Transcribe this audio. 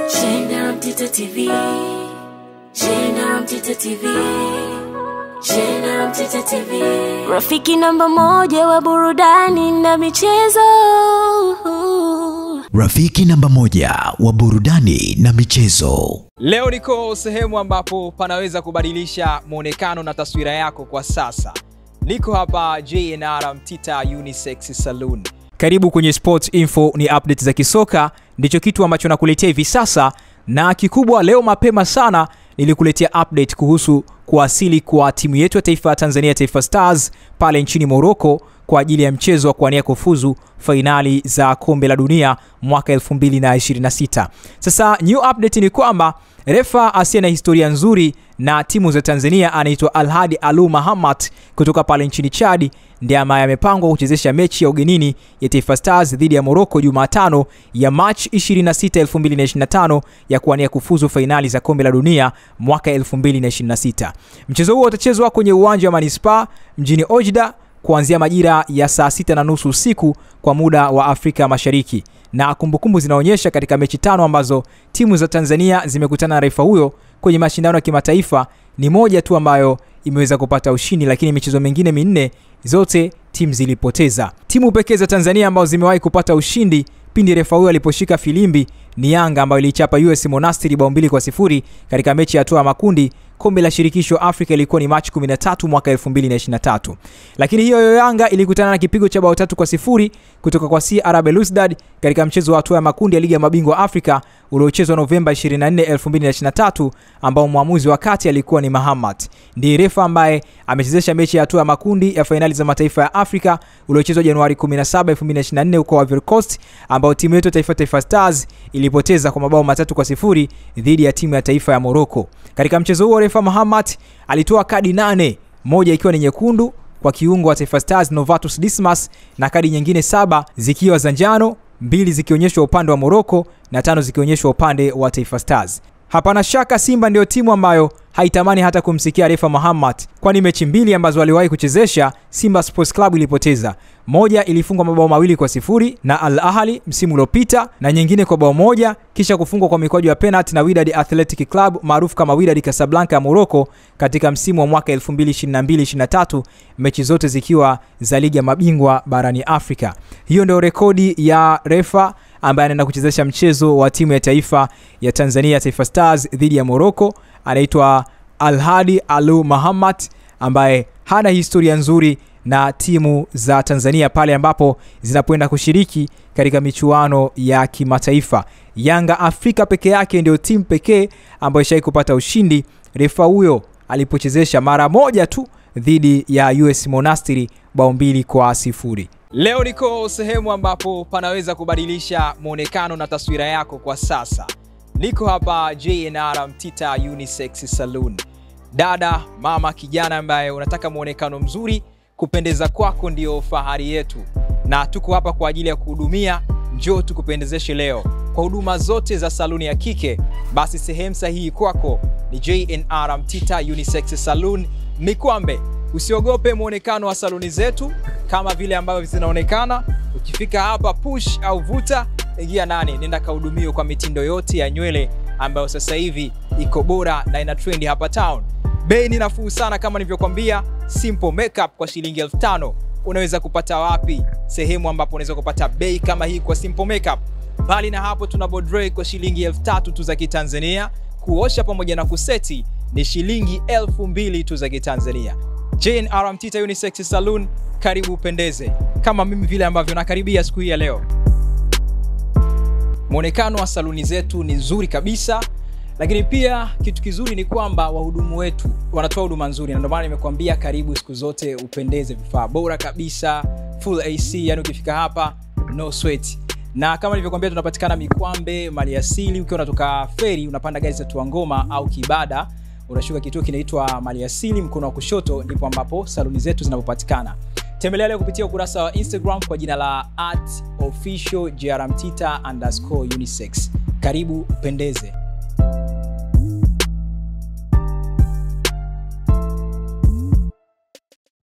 Shena Mtita TV, Shena Mtita TV, Shena Mtita TV, rafiki namba moja wa burudani na michezo. Rafiki namba moja wa burudani na michezo. Leo niko sehemu ambapo panaweza kubadilisha muonekano na taswira yako kwa sasa. Niko hapa JNR Mtita Unisex Saloon. Karibu kwenye Sports Info, ni update za kisoka, ndicho kitu ambacho nakuletea hivi sasa. Na kikubwa leo mapema sana nilikuletea update kuhusu kuwasili kwa timu yetu ya taifa Tanzania Taifa Stars pale nchini Morocco kwa ajili ya mchezo wa kuania kufuzu finali za kombe la dunia mwaka 2026. Sasa new update ni kwamba refa asiye na historia nzuri na timu za Tanzania anaitwa Alhadi Alu Mahamat kutoka pale nchini Chad ndiye ambaye amepangwa kuchezesha mechi ya ugenini ya Taifa Stars dhidi ya Morocco Jumatano ya March 26, 2025 ya kuania kufuzu finali za kombe la dunia mwaka 2026. Mchezo huo utachezwa kwenye uwanja wa Manispaa mjini Oujda kuanzia majira ya saa 6:30 usiku kwa muda wa Afrika Mashariki. Na kumbukumbu zinaonyesha katika mechi 5 ambazo timu za Tanzania zimekutana na refa huyo kwenye mashindano ya kimataifa, ni moja tu ambayo imeweza kupata ushindi, lakini michezo mingine 4 zote timu zilipoteza. Timu pekee za Tanzania ambazo zimewahi kupata ushindi pindi refa huyo aliposhika filimbi ni Yanga ambayo ilichapa US Monastir bao 2-0 katika mechi ya hatua ya makundi kombe la shirikisho Afrika. Ilikuwa ni March 13 mwaka 2023. Lakini hiyo Yanga ilikutana na kipigo cha bao 3-0 kutoka kwa CR Belouizdad katika mchezo wa hatua ya makundi ya ligi ya mabingwa Afrika uliochezwa Novemba 24, 2023, ambao muamuzi wa kati alikuwa ni Mahamat. Ndiye refa ambaye amechezesha mechi ya hatua ya makundi ya finali za mataifa ya Afrika uliochezwa Januari 17, 2024 huko Ivory Coast, ambao timu yetu Taifa Stars ilipoteza kwa mabao 3-0 dhidi ya timu ya taifa ya Morocco. Katika mchezo huo refa Mahamat alitoa kadi 8, moja ikiwa ni nyekundu kwa kiungo wa Taifa Stars Novatus Dismas na kadi nyingine 7 zikiwa za njano, 2 zikionyeshwa upande wa Morocco na 5 zikionyeshwa upande wa Taifa Stars. Hapana shaka Simba ndio timu ambayo haitamani hata kumsikia refa Mahamat, kwani mechi 2 ambazo waliwahi kuchezesha Simba Sports Club ilipoteza. Moja ilifungwa mabao 2-0 na Al Ahly msimu uliopita, na nyingine kwa bao 1 kisha kufungwa kwa mikwaju ya penalty na Wydad Athletic Club maarufu kama Wydad Casablanca ya Morocco katika msimu wa mwaka 2022-23, mechi zote zikiwa za ligi ya mabingwa barani Afrika. Hiyo ndio rekodi ya refa ambaye anaenda kuchezesha mchezo wa timu ya taifa ya Tanzania Taifa Stars dhidi ya Morocco. Anaitwa Alhadi Alu Mahamat ambaye hana historia nzuri na timu za Tanzania pale ambapo zinapoenda kushiriki katika michuano ya kimataifa. Yanga Afrika peke yake ndio timu pekee ambayo ishai kupata ushindi. Refa huyo alipochezesha mara moja tu dhidi ya US Monastir bao 2-0. Leo niko sehemu ambapo panaweza kubadilisha muonekano na taswira yako kwa sasa. Niko hapa JNR Mtita Unisex Saloon. Dada, mama, kijana ambaye unataka muonekano mzuri, kupendeza kwako ndio fahari yetu. Na tuko hapa kwa ajili ya kuhudumia, njoo tukupendezeshe leo. Kwa huduma zote za saluni ya kike, basi sehemu sahihi kwako ni JNR Mtita Unisex Saloon. Mikwambe, usiogope muonekano wa saluni zetu kama vile ambavyo zinaonekana. Ukifika hapa push au vuta, ingia ndani, nenda kahudumio kwa mitindo yote ya nywele ambayo sasa hivi iko bora na ina trend hapa town. Bei ni nafuu sana kama nilivyokuambia. Simple makeup kwa shilingi 5,000. Unaweza kupata wapi sehemu ambapo unaweza kupata bei kama hii kwa simple makeup? Bali na hapo tuna bodray kwa shilingi 3,000 tu za Kitanzania. Kuosha pamoja na kuseti ni shilingi 2,000 tu za Kitanzania. JNR Mtita Unisex Saloon, karibu upendeze kama mimi vile ambavyo nakaribia siku hii ya leo. Muonekano wa saluni zetu ni nzuri kabisa, lakini pia kitu kizuri ni kwamba wahudumu wetu wanatoa huduma nzuri, na ndio maana nimekuambia karibu siku zote upendeze. Vifaa bora kabisa, full AC, yani ukifika hapa no sweat. Na kama nilivyokuambia tunapatikana Mikwambe, Maliasili. Ukiwa unatoka feri unapanda gari za Tuangoma au Kibada, unashuka kituo kinaitwa Maliasili, mkono wa kushoto ndipo ambapo saluni zetu zinapopatikana. Tembelea leo kupitia ukurasa wa Instagram kwa jina la @official_JRMtita_unisex. Karibu upendeze.